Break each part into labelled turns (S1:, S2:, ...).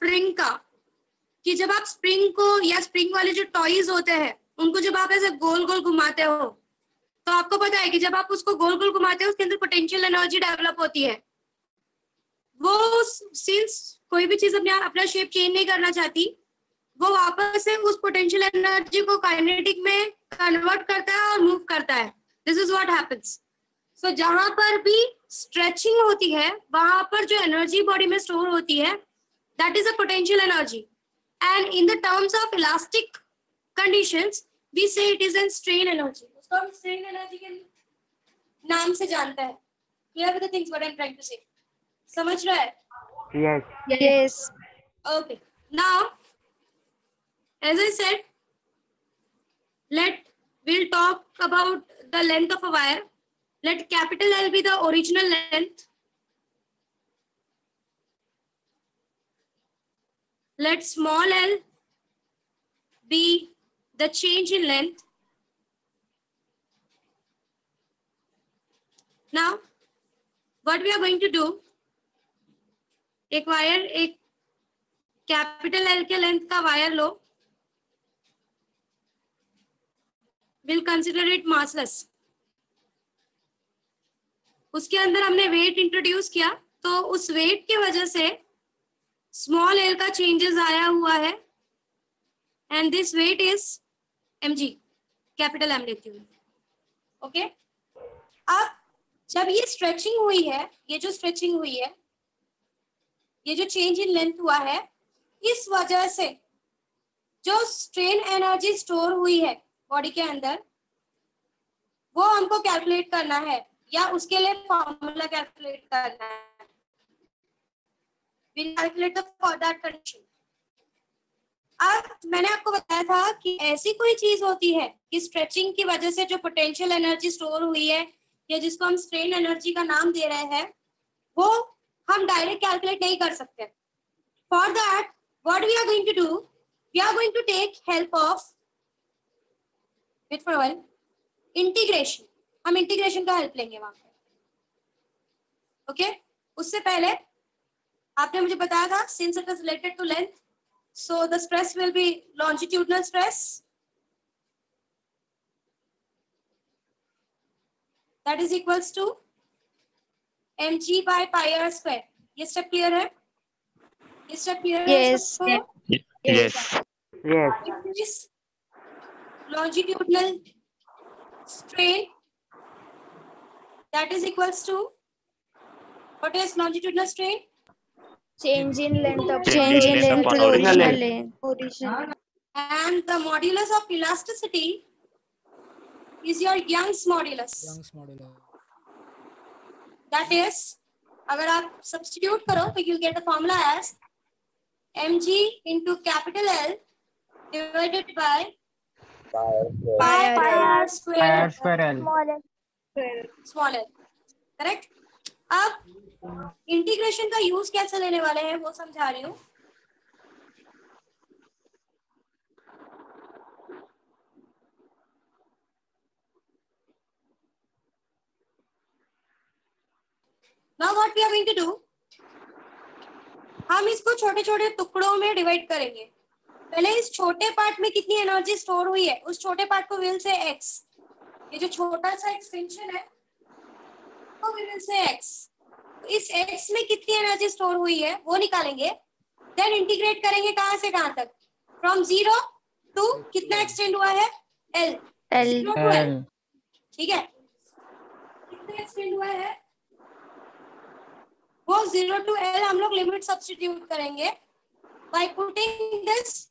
S1: Spring का, कि जब आप स्प्रिंग को या स्प्रिंग वाले जो टॉयज होते हैं उनको जब आप ऐसे गोल गोल घुमाते हो तो आपको पता है कि जब आप उसको गोल गोल घुमाते हो उसके अंदर पोटेंशियल एनर्जी डेवलप होती है। वो सिंस कोई भी चीज अपना शेप चेंज नहीं करना चाहती, वो वापस से उस पोटेंशियल एनर्जी को काइनेटिक में कन्वर्ट करता है और मूव करता है। This is what happens. So जहां पर भी स्ट्रेचिंग होती है वहां पर जो एनर्जी बॉडी में स्टोर होती है that is a potential energy, and in the terms of elastic conditions we say it is an strain energy. उसको हम स्ट्रेन एनर्जी के नाम से जानते हैं। Clear with the things what I am trying to say? समझ रहा है?
S2: Yes.
S1: Okay. Now, as I said, we'll talk about the length of a wire. Let capital L be the original length. Let small l be the change in length. Now, what we are going to do, एक wire, एक capital L के length का wire low, we'll consider it massless. उसके अंदर हमने wait introduce किया तो उस वेट की वजह से स्मॉल एल का चेंजेस आया हुआ है, and this weight is mg, capital M लेती हूँ। ओके, अब जब ये स्ट्रेचिंग हुई है, ये जो स्ट्रेचिंग हुई है, ये जो चेंज इन लेंथ हुआ है, इस वजह से जो स्ट्रेन एनर्जी स्टोर हुई है बॉडी के अंदर वो हमको कैलकुलेट करना है, या उसके लिए फॉर्मूला कैलकुलेट करना है। we'll calculate the for that condition. अब मैंने आपको बताया था कि ऐसी कोई चीज होती है कि स्ट्रेचिंग की वजह से जो पोटेंशियल एनर्जी स्टोर हुई है या जिसको हम स्ट्रेन एनर्जी का नाम दे रहे हैं वो हम डायरेक्ट कैलकुलेट नहीं कर सकते। For that what we are going to do, we are going to take help of with for while integration. हम इंटीग्रेशन का हेल्प लेंगे वहां पे। ओके, उससे पहले आपने मुझे बताया था since it is related to length, so the stress will be longitudinal stress, that is equals to mg by pi r square. ये स्टेप क्लियर है? ये स्टेप क्लियर है
S2: Yes.
S1: सबको?
S3: Yes.
S1: This longitudinal strain that is equals to, what is longitudinal strain?
S2: Change in length of
S3: Change in length of original
S2: original.
S1: And the modulus of elasticity is your Young's modulus. That is, अगर आप substitute करो तो you'll get the formula as mg into capital L divided by pi r square small l. Correct? अब integration का use कैसे लेने वाले हैं वो समझा रही हूँ। Now what we are going to do, हम इसको छोटे छोटे टुकड़ों में डिवाइड करेंगे। पहले इस छोटे पार्ट में कितनी एनर्जी स्टोर हुई है उस छोटे पार्ट को विल से x, ये जो छोटा सा एक्सटेंशन है वो विल से x, इस x में कितनी एनर्जी स्टोर हुई है वो निकालेंगे। देन इंटीग्रेट करेंगे कहां से कहां तक, फ्रॉम 0 टू कितना एक्सटेंड हुआ है l, 0 to l। ठीक है, कितना एक्सटेंड हुआ है वो 0 to l हम लोग लिमिट सब्स्टिट्यूट करेंगे by putting this,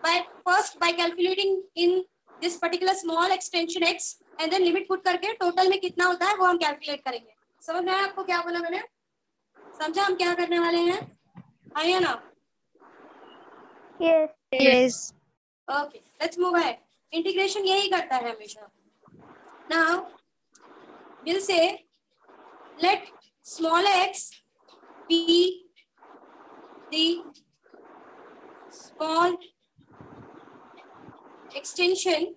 S1: by calculating in this particular small extension x and then limit put करके टोटल में कितना होता है वो हम कैलकुलेट करेंगे। समझ में आया आपको क्या बोला मैंने? समझा हम क्या करने वाले हैं? आइए ना।
S2: Yes.
S1: Okay, let's move ahead. Integration यही करता है हमेशा। Now we'll say let small x be the small extension,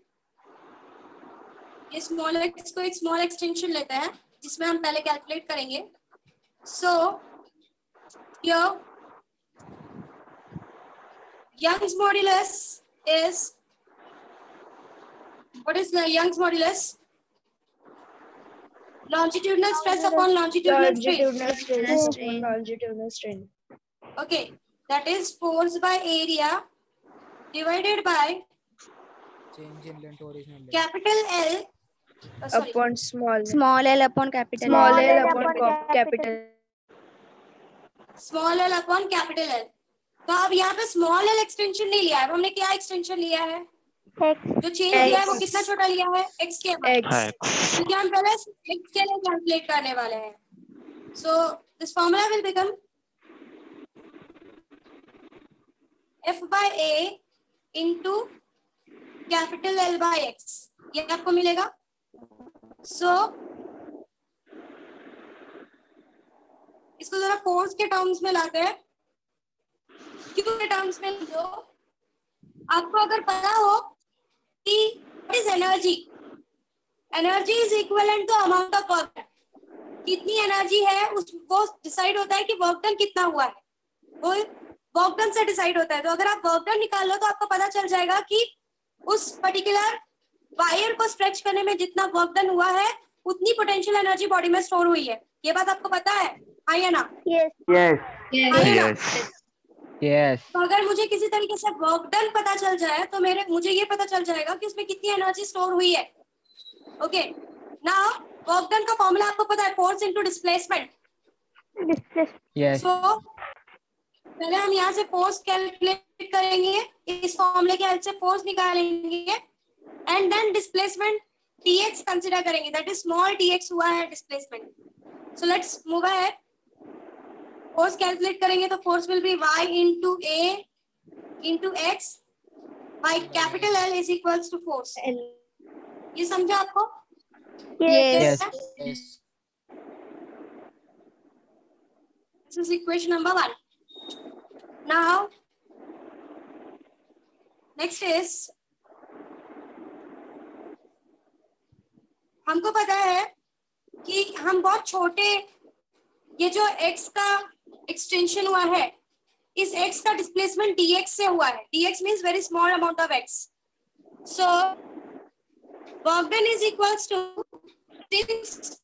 S1: ये स्मॉल एक्स को एक स्मॉल एक्सटेंशन लेता है जिसमें हम पहले कैलकुलेट करेंगे। सो here Young's modulus is, what is the Young's modulus? Longitudinal stress upon longitudinal strain.
S2: Longitudinal stress upon longitudinal strain.
S1: Okay, that is force by area divided by
S4: change in length original length.
S1: capital L
S2: Upon small.
S3: Small L upon capital
S2: Small
S3: L.
S2: L upon capital.
S1: Small L upon capital L. तो अब यहाँ पे small L extension नहीं लिया है, अब हमने क्या एक्सटेंशन लिया है? जो चेंज लिया है वो कितना छोटा लिया है? एक्स के बाद, क्योंकि हम पहले एक्स के लिए कैलकुलेट करने वाले हैं। So this formula will become F by A into capital L by X, ये आपको मिलेगा। सो इसको जरा फोर्स के टर्म्स में लाते हैं, क्यू के टर्म्स में। जो आपको अगर पता हो कि what is energy, energy is equivalent to amount of work, कितनी एनर्जी है उस वो डिसाइड होता है कि वर्क डन कितना हुआ है, वो वर्क डन से डिसाइड होता है। तो अगर आप वर्क डन निकाल लो तो आपको पता चल जाएगा कि उस पर्टिकुलर वायर को स्ट्रेच करने में जितना वर्क डन हुआ है उतनी पोटेंशियल एनर्जी बॉडी में स्टोर हुई है। ये बात आपको पता है, हाँ या ना?
S4: Yes.
S1: तो अगर मुझे किसी तरीके से वर्क डन पता चल जाए तो मुझे ये पता चल जाएगा कि उसमें कितनी एनर्जी स्टोर हुई है। ओके, नाउ वर्क डन का फॉर्मूला आपको पता है, फोर्स इनटू डिस्प्लेसमेंट।
S4: Yes.
S1: सो पहले हम यहाँ से फोर्स कैलकुलेट करेंगे, इस फॉर्मूले के हेल्प से फोर्स निकालेंगे and then displacement dx consider करेंगे, दैट इज स्मॉल dx हुआ है displacement. So let's move ahead. Force calculate करेंगे तो force will be y into a into x by capital L is equals to force. ये समझा आपको?
S2: Yes.
S4: Yes.
S1: This is equation number 1. Now, next is, हमको पता है कि हम बहुत छोटे, ये जो x का एक्सटेंशन हुआ है, इस x का डिस्प्लेसमेंट dx से हुआ है। dx means very small amount of x. So, work done is equals to, since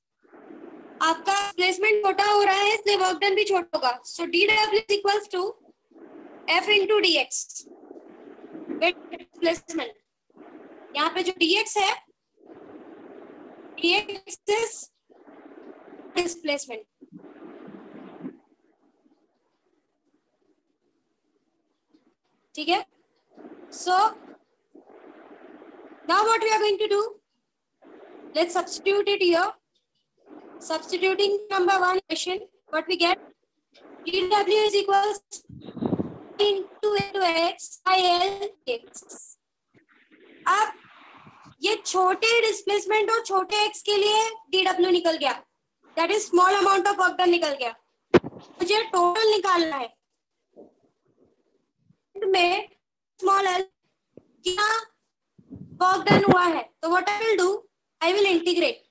S1: आपका डिस्प्लेसमेंट छोटा हो रहा है इसलिए वर्क डन भी छोटा होगा। सो dw is equals to f into dx, displacement. यहाँ पे जो dx है, dx is displacement. ठीक है? So now what we are going to do? Let's substitute it here. Substituting number 1 equation, what we get? dw is equals into x by L x. अब ये छोटे displacement और छोटे x के लिए dw निकल गया, that is small amount of work done निकल गया। मुझे टोटल निकालना है में स्मॉल एल कितना वर्क डन हुआ है। तो what I will do, I will integrate.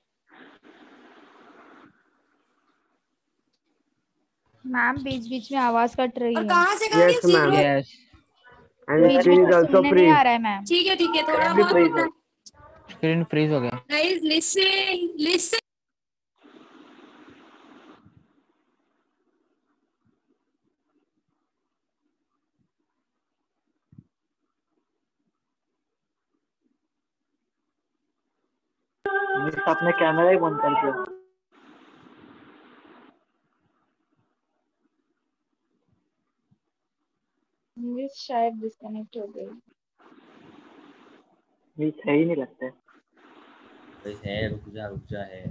S5: Ma'am बीच बीच में आवाज कट रही
S1: और
S5: है।
S1: कहाँ से करेंगे?
S6: Yes, ma'am.
S4: Yes.
S6: And the screen is also
S5: सुनने नहीं
S6: free.
S5: आ रहा है मैम।
S1: ठीक है, थोड़ा
S6: Every
S1: बहुत
S6: freeze.
S4: Screen freeze हो गया।
S1: Guys listen.
S6: अपने कैमरा ही बंद कर दिया।
S5: ये शायद डिस्कनेक्ट हो गई।
S6: ये सही नहीं लगता है।
S7: है, रुक जा है।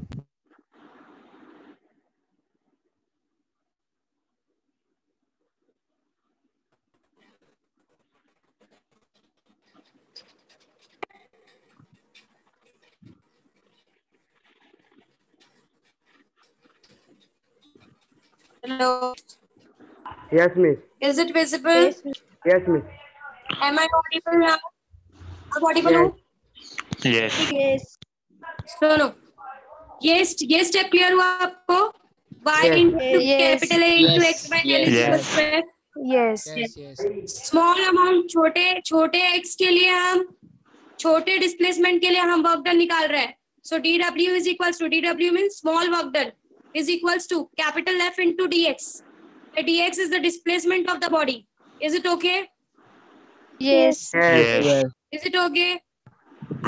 S1: Hello.
S6: Yes, miss.
S1: Is it visible?
S6: Yes, miss.
S1: Am I audible now? अब audible
S6: Yes.
S1: हूँ?
S2: Yes.
S1: सुनो, ये स्टेप क्लियर हुआ आपको? Y
S6: Yes.
S1: into
S2: Yes.
S1: capital A into
S4: Yes.
S1: x by L
S4: Yes.
S1: is equal to F.
S2: Yes.
S4: Yes, yes.
S1: Small amount, छोटे छोटे x के लिए हम छोटे डिस्प्लेसमेंट के लिए हम वर्क डन निकाल रहे हैं. So dw is equals to, dw means small work done is equals to capital F into dx. dx is the displacement of the body. Is it okay?
S2: Yes.
S6: Yes.
S4: Yes.
S1: Is it okay?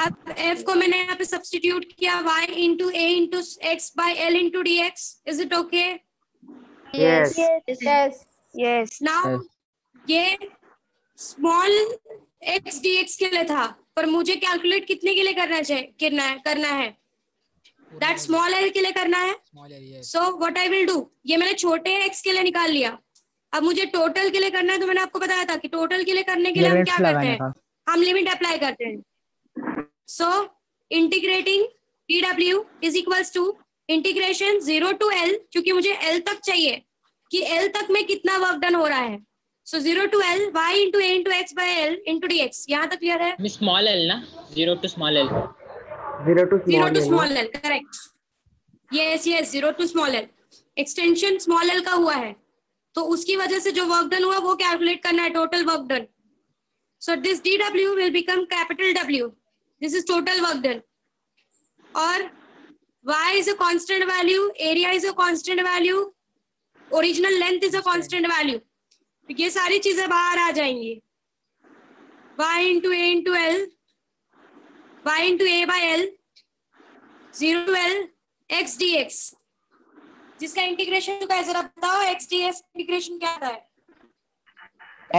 S1: अब f को मैंने यहाँ पे substitute किया y into a into x by l into dx. Is it okay?
S6: Yes.
S5: Yes.
S2: Yes.
S1: Now
S4: Yes.
S1: ये small x dx के लिए था, पर मुझे कैलकुलेट कितने के लिए करना है दैट स्मॉल l के लिए करना है.
S4: Small L, yes.
S1: So what I will do, ये मैंने छोटे x के लिए निकाल लिया. अब मुझे टोटल के लिए करना है, तो मैंने आपको बताया था कि टोटल के लिए करने के लिए हम
S4: Limits
S1: क्या करते
S4: लगाने
S1: हैं,
S4: का.
S1: हम लिमिट अप्लाई करते हैं. So integrating dw is equals to integration 0 to l, क्योंकि मुझे l तक चाहिए कि l तक में कितना वर्क डन हो रहा है. So 0 to l y into a into x by l into dx. यहाँ तक क्लियर है?
S8: स्मॉल एल ना, 0 to small l.
S6: 0 to
S1: 0
S6: small
S1: to
S6: L.
S1: small l, correct. Yes yes, 0 to small l. Extension small l का हुआ है, तो उसकी वजह से जो वर्क डन हुआ वो कैलकुलेट करना है, total work done. So this dw will become capital W. This is total work done. और y is a constant value, area is a constant value, original length is a constant value. ये सारी चीजें बाहर आ जाएंगी. y into a into l, y into a by l, 0 to l x dx, जिसका integration क्या है जरा बताओ. x dx इंटीग्रेशन क्या था?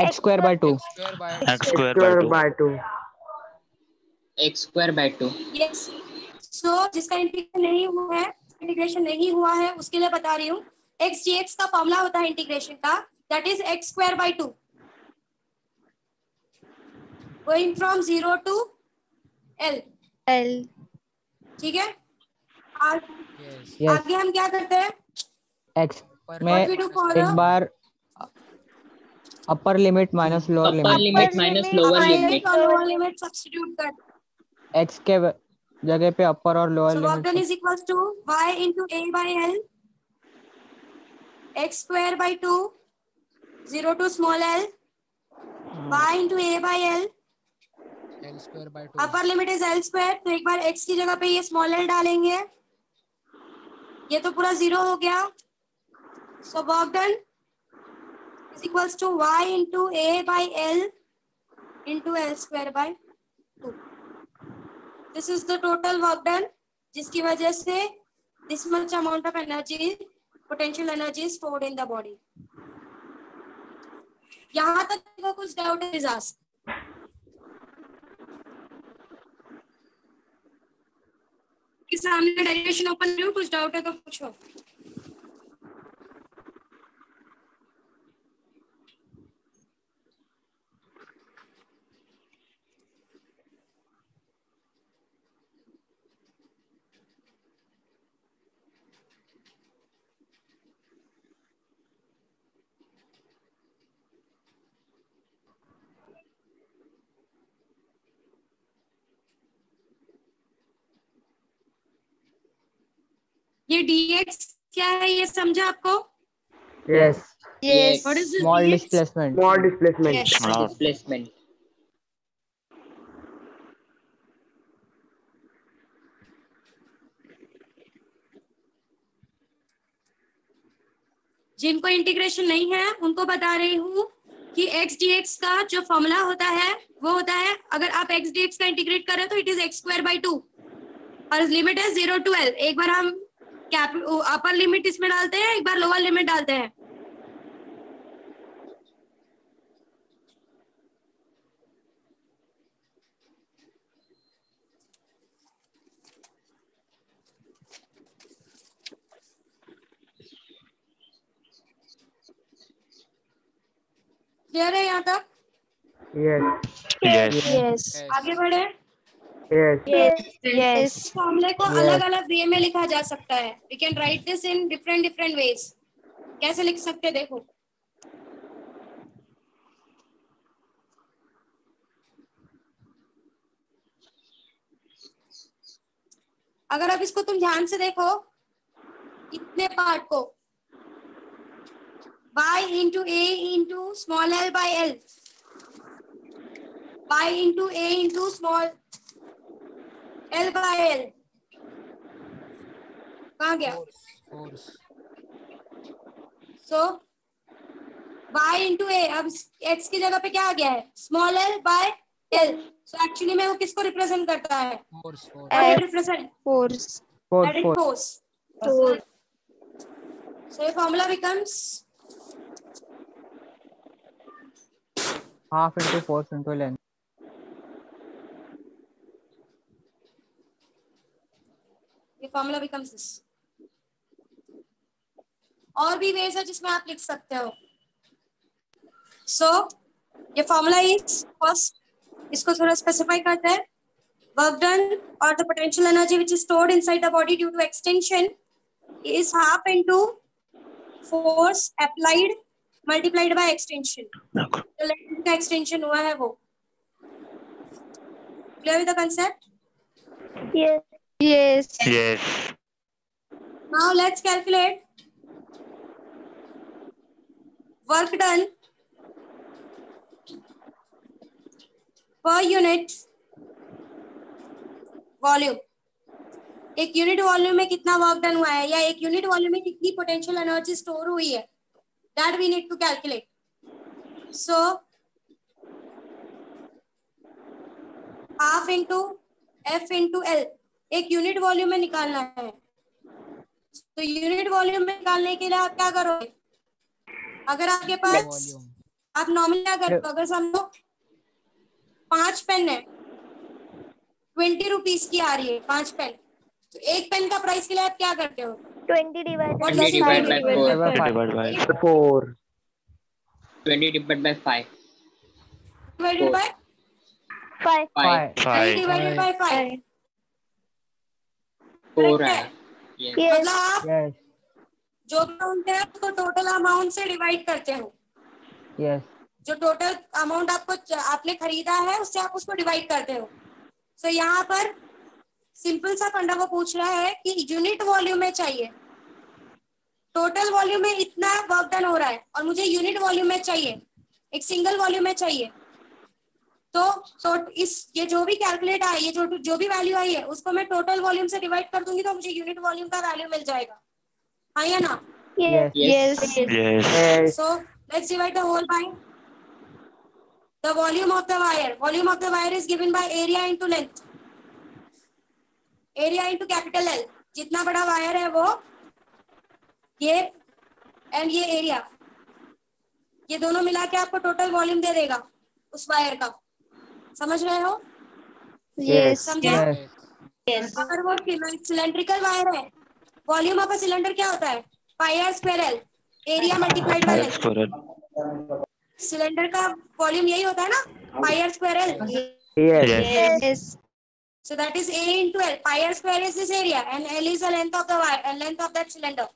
S4: X square by 2. Square by
S6: X square by 2.
S8: x square by 2.
S1: Yes. सो जिसका इंटीग्रेशन नहीं हुआ है उसके लिए बता रही हूँ. x dx का फॉर्मूला होता है इंटीग्रेशन का, that is x square by 2, going from 0 to l.
S2: L.
S1: ठीक है.
S4: Yes. Yes.
S1: आगे हम क्या करते हैं?
S4: X
S1: What
S4: में
S1: we do for
S4: एक बार upper limit minus lower
S8: Upper
S4: limit
S8: limit minus lower limit.
S1: Lower limit substitute कर.
S4: x के जगह पे अपर और लोअर
S1: So work done
S4: लिमिट.
S1: is equals to y into a by l, x square by 2, 0 to small l, y into a by l,
S4: L square by 2.
S1: Upper limit is l square. तो एक बार x की जगह पे ये small l डालेंगे, ये तो पूरा 0 हो गया. So work done is equals to y into a by l into l square by 2. This is the total work done, जिसकी वजह से this much amount of energy, potential energy stored in the body. यहाँ तक का कुछ doubt is asked. के सामने derivation open करो, कुछ डाउट है तो पूछो. ये dx क्या है, ये समझा आपको?
S6: Yes.
S2: Yes.
S1: What is this
S4: Small
S1: dx?
S4: displacement.
S6: Small displacement.
S1: Yes.
S8: Displacement.
S1: जिनको इंटीग्रेशन नहीं है उनको बता रही हूँ कि x dx का जो फॉर्मूला होता है वो होता है, अगर आप x dx का इंटीग्रेट करें तो it is x square by 2 और लिमिट है 0 टू l. एक बार हम अपर लिमिट इसमें डालते हैं, एक बार लोअर लिमिट डालते हैं. क्लियर है यहाँ तक?
S6: Yes.
S2: Yes.
S1: आगे बढ़े.
S6: Yes.
S2: Yes.
S1: फॉर्मूले को अलग अलग वे में लिखा जा सकता है. We can write this in different ways. कैसे लिख सकते हैं देखो. अगर अब इसको तुम ध्यान से देखो, इतने पार्ट को y into a into small l by l, y into a into small l by l. कहाँ गया? So y into a, अब x की जगह पे क्या आ गया है? Small l by l. So actually में वो किसको रिप्रेजेंट करता है? What it represent?
S2: Force.
S1: That is force. So your formula becomes
S4: half into force into length.
S1: ये फॉर्मूला becomes this. और भी वेज है जिसमें आप लिख सकते हो. So ये फॉर्मूला इज फर्स्ट, इसको थोड़ा स्पेसिफाई करते हैं. Work done or the potential energy which is stored inside the body due to extension is half into force applied multiplied by extension. जो लेंथ का एक्सटेंशन हुआ है वो. Clear with the concept?
S2: Yes. Yes.
S3: Yes.
S1: Now let's calculate work done per unit volume. एक unit volume में कितना work done हुआ है या एक यूनिट वॉल्यूम में कितनी पोटेंशियल एनर्जी स्टोर हुई है, that we need to calculate. So half into F into L एक यूनिट वॉल्यूम में निकालना है. तो यूनिट वॉल्यूम में निकालने के लिए आप क्या करोगे? अगर आपके पास आप नॉर्मली क्या करते हो, अगर समझो 5 पेन है, 20 रुपीज की आ रही है 5 पेन, तो एक पेन का प्राइस के लिए आप क्या करते हो?
S2: 20 divided by
S8: 20 divided by 4.
S3: Divided by
S6: 4.
S8: 20 divided by 5.
S1: Divided by
S2: 5.
S8: 5.
S3: 5.
S1: Divided by 5.
S8: 4 है. Yes.
S2: Yes.
S1: मतलब आप
S4: Yes.
S1: जो अमाउंट है उसको टोटल अमाउंट से डिवाइड करते हो.
S4: Yes.
S1: जो टोटल अमाउंट आपने खरीदा है उससे आप उसको डिवाइड करते हो. सो यहाँ पर सिंपल सा फंडा वो पूछ रहा है कि यूनिट वॉल्यूम में चाहिए, टोटल वॉल्यूम में इतना वर्क डन हो रहा है और मुझे यूनिट वॉल्यूम में चाहिए, एक सिंगल वॉल्यूम में चाहिए. तो इस ये जो भी कैलकुलेट आया, ये जो भी वैल्यू आई है उसको मैं टोटल वॉल्यूम से डिवाइड कर दूंगी तो मुझे यूनिट वॉल्यूम का वैल्यू मिल जाएगा. हाँ या ना?
S2: Yes.
S8: Yes.
S2: Yes.
S3: Yes.
S6: Yes.
S1: So let's divide the whole by the volume of the wire. Volume of the wire is given by area into length. Area into capital L. जितना बड़ा wire है वो ये and ये area, ये दोनों मिला के आपको टोटल वॉल्यूम दे देगा उस वायर का. समझ रहे हो?
S2: Yes.
S1: समझे?
S4: Yes.
S1: अगर वो सिलेंड्रिकल वायर है, वॉल्यूम ऑफ अ सिलेंडर क्या होता है? Pi R square L, area multiplied by length.
S3: Squirrel.
S1: Cylinder का वॉल्यूम यही होता है ना, pi R square L.
S6: Yes.
S3: Yes.
S2: Yes.
S1: So that is A into L. Pi r square is this area and L is the length of the wire and length of that cylinder.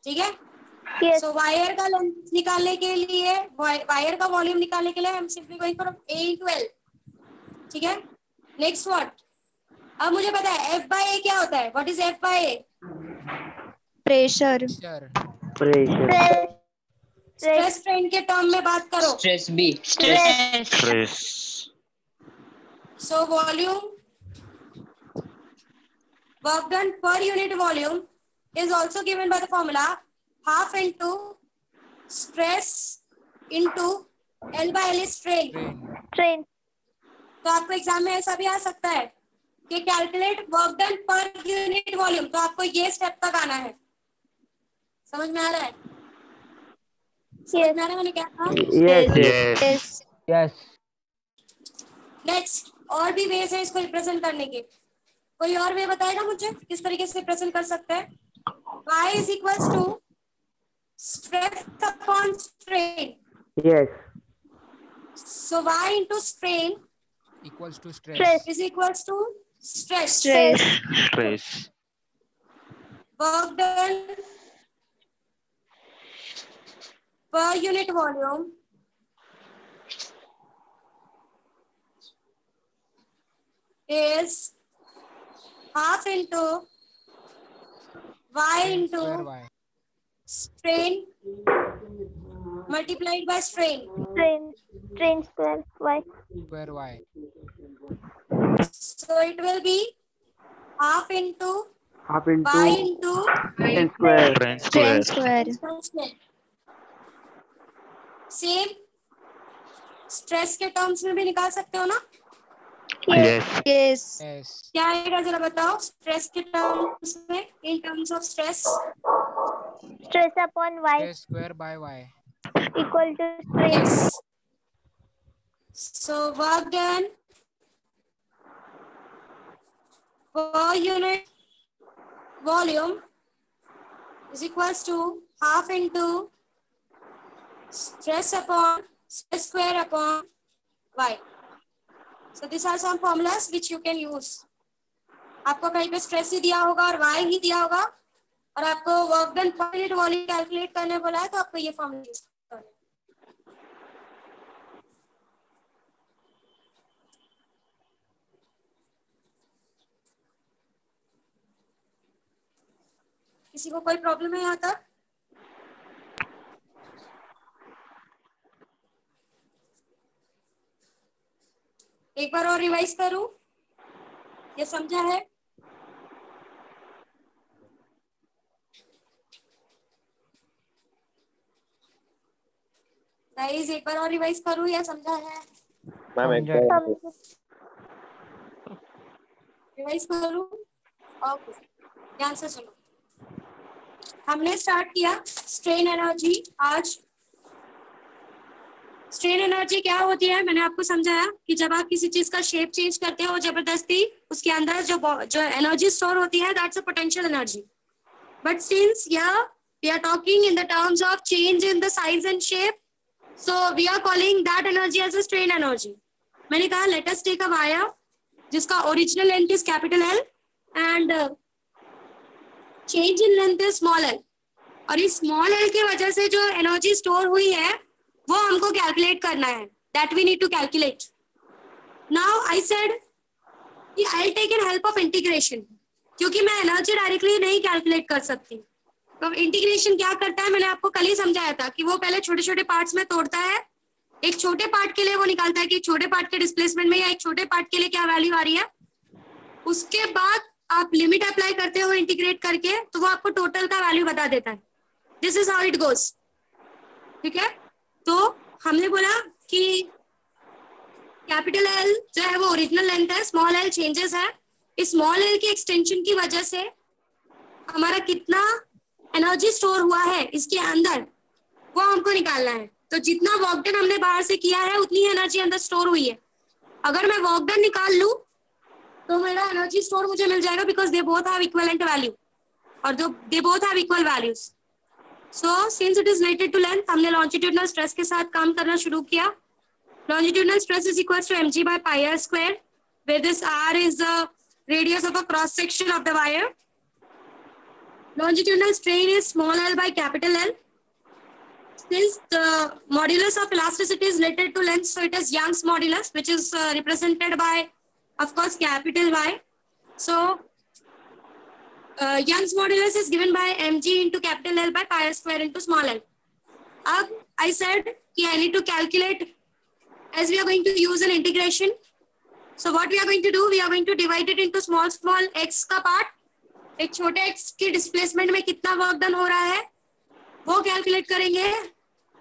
S1: ठीक है?
S2: Yes.
S1: So wire का length निकालने के लिए, wire का volume निकालने के लिए हम simply going from A into L. ठीक है? Next what? अब मुझे पता है F by A क्या होता है. What is F by A?
S2: Pressure.
S6: Pressure.
S1: Stress strain के टर्म में बात करो.
S8: Stress B.
S3: Stress.
S1: So volume work done per unit volume is also given by the formula half into stress into L by L is strain.
S2: Train.
S1: तो आपको exam में ऐसा भी आ सकता है कि calculate work done per unit volume, तो आपको ये स्टेप तक आना है. समझ में आ रहा है? समझ में आ रहा है मैंने क्या कहा?
S6: Yes.
S3: Yes.
S2: Yes.
S4: Yes.
S1: Next और भी वेज है इसको रिप्रेजेंट करने के. कोई और वे बताएगा मुझे किस तरीके से रिप्रेजेंट कर सकते हैं? y is equals to stress upon strain.
S6: Yes.
S1: So y into strain
S9: equals to
S2: Stress.
S1: is equals to stress.
S2: Stress.
S3: Stress.
S1: Work done per unit volume is half into y into
S9: square y.
S1: strain multiplied by strain.
S2: Strain square y.
S4: Square y.
S1: So it will be half into
S6: Half into
S1: y into
S6: n square.
S3: Train square.
S1: square. Same stress के terms में भी निकाल सकते हो ना?
S3: Yes.
S2: Yes.
S4: Yes.
S1: क्या आएगा जरा बताओ स्ट्रेस के टर्म्स में, in terms of stress.
S2: Stress upon y
S4: A square by y.
S2: equal to strain.
S1: Yes. So work done per unit volume is equals to half into stress square upon y. So these are some formulas which you can use. आपको कहीं पे stress ही दिया होगा और y ही दिया होगा और आपको work done per unit volume calculate करने बोला है तो आपको ये फॉर्मूला यूज करना है. किसी को कोई प्रॉब्लम है यहाँ तक? एक बार और रिवाइज करूं, ये समझा है? गाइस एक बार और रिवाइज करूं या समझा है? रिवाइज करूं? ओके, ध्यान से सुनो. हमने स्टार्ट किया स्ट्रेन एनर्जी. आज स्ट्रेन एनर्जी क्या होती है मैंने आपको समझाया कि जब आप किसी चीज का शेप चेंज करते हो जबरदस्ती, उसके अंदर जो एनर्जी स्टोर होती है that's a potential energy. But since we are talking in the terms of change in the size and shape, so we are calling that energy as a strain energy. मैंने कहा let us take a wire जिसका original length is capital L and change in length is small L, और इस small L की वजह से जो energy store हुई है वो हमको कैलकुलेट करना है. That we need to calculate. Now I said कि I will take in help of integration, क्योंकि मैं एनर्जी डायरेक्टली नहीं कैलकुलेट कर सकती. तो इंटीग्रेशन क्या करता है मैंने आपको कल ही समझाया था कि वो पहले छोटे छोटे पार्ट्स में तोड़ता है. एक छोटे पार्ट के लिए वो निकालता है कि छोटे पार्ट के डिस्प्लेसमेंट में या एक छोटे पार्ट के लिए क्या वैल्यू आ रही है. उसके बाद आप लिमिट अप्लाई करते हो इंटीग्रेट करके तो वो आपको टोटल का वैल्यू बता देता है. This is how it goes. ठीक है, तो हमने बोला कि कैपिटल एल जो है वो ओरिजिनल लेंथ है, स्मॉल एल चेंजेस है. इस स्मॉल एल की एक्सटेंशन की वजह से हमारा कितना एनर्जी स्टोर हुआ है इसके अंदर वो हमको निकालना है. तो जितना वर्क डन हमने बाहर से किया है उतनी एनर्जी अंदर स्टोर हुई है. अगर मैं वर्क डन निकाल लूं तो मेरा एनर्जी स्टोर मुझे मिल जाएगा because they both have equivalent value और they both have equal values. So since it is related to length, हमने longitudinal stress के साथ काम करना शुरू किया. Longitudinal stress is equals to mg by pi r square, where this r is the radius of a cross section of the wire. Longitudinal strain is small l by capital L. Since the modulus of elasticity is related to length, so it is Young's modulus, which is represented by, of course, capital Y. So Young's modulus is given by mg into capital L by pi r square into small l. Ab I said कि I need to calculate as we are going to use an integration. So what we are going to do, we are going to divide it into small x का part. एक छोटे x के displacement में कितना work done हो रहा है वो कैलकुलेट करेंगे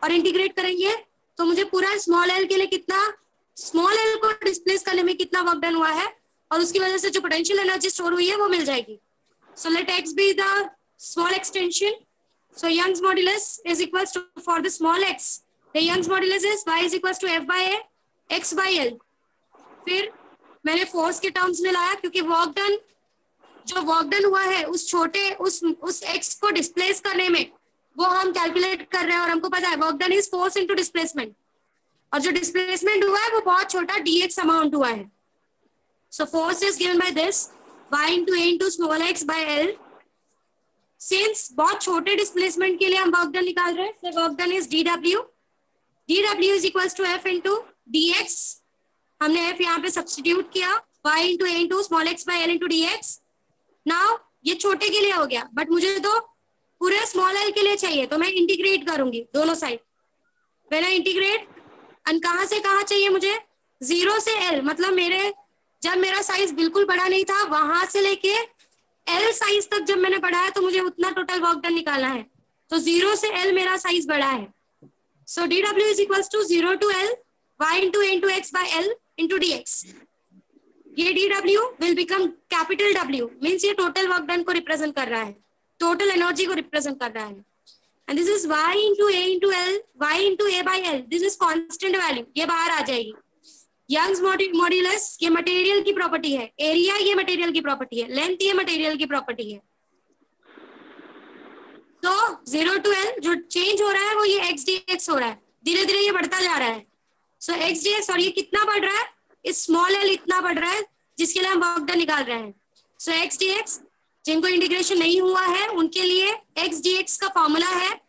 S1: और इंटीग्रेट करेंगे. तो मुझे पूरा स्मॉल एल के लिए कितना, स्मॉल एल को डिस्प्लेस करने में कितना वर्क डन हुआ है और उसकी वजह से जो पोटेंशियल एनर्जी स्टोर हुई है वो मिल जाएगी. So let x be the small extension. So Young's modulus is equals to, for the small x, the Young's modulus is y is equals to f by a x by l. फिर मैंने force के terms में लाया क्योंकि जो work done हुआ है उस छोटे उस x को डिस्प्लेस करने में वो हम कैलकुलेट कर रहे हैं और हमको पता है work done is force into displacement और जो डिस्प्लेसमेंट हुआ है वो बहुत छोटा dx अमाउंट हुआ है. So force is given by this y into a into small x by l. Since बहुत छोटे डिस्प्लेसमेंट के लिए हम वर्क डन निकाल रहे हैं, so work done is dw. dw is equals to f into dx. हमने f यहाँ पे सब्स्टिट्यूट किया, y into a into small x by l into dx. Now ये छोटे के लिए हो गया, बट मुझे तो पूरे स्मॉल एल के लिए चाहिए, तो मैं इंटीग्रेट करूंगी दोनों side. When I integrate, and कहाँ से कहाँ चाहिए मुझे, 0 से L, मतलब जब मेरा साइज बिल्कुल बड़ा नहीं था वहां से लेके L साइज तक जब मैंने बढ़ाया तो मुझे उतना टोटल वर्क डन निकालना है। तो 0 से L मेरा साइज बड़ा है, so dW is equal to 0 to L y into a into x by L into dx। ये dW will become capital W, means ये टोटल वर्क डन को रिप्रेजेंट कर रहा है, टोटल एनर्जी को रिप्रेजेंट कर रहा है। And this is y into a into L, y into a by L, this is constant value, ये बाहर आ जाएगी। यंग्स मॉड्यूलस ये मटेरियल की प्रॉपर्टी है, एरिया ये मटेरियल की प्रॉपर्टी है, लेंथ ये मटेरियल की प्रॉपर्टी है। तो 0 to L जो चेंज हो रहा है वो ये x dx हो रहा है, धीरे धीरे ये बढ़ता जा रहा है। सो x dx, और ये कितना बढ़ रहा है, इस स्मॉल l इतना बढ़ रहा है जिसके लिए हम वर्क डन निकाल रहे हैं। सो x dx, जिनको इंटीग्रेशन नहीं हुआ है उनके लिए x dx का फॉर्मूला है,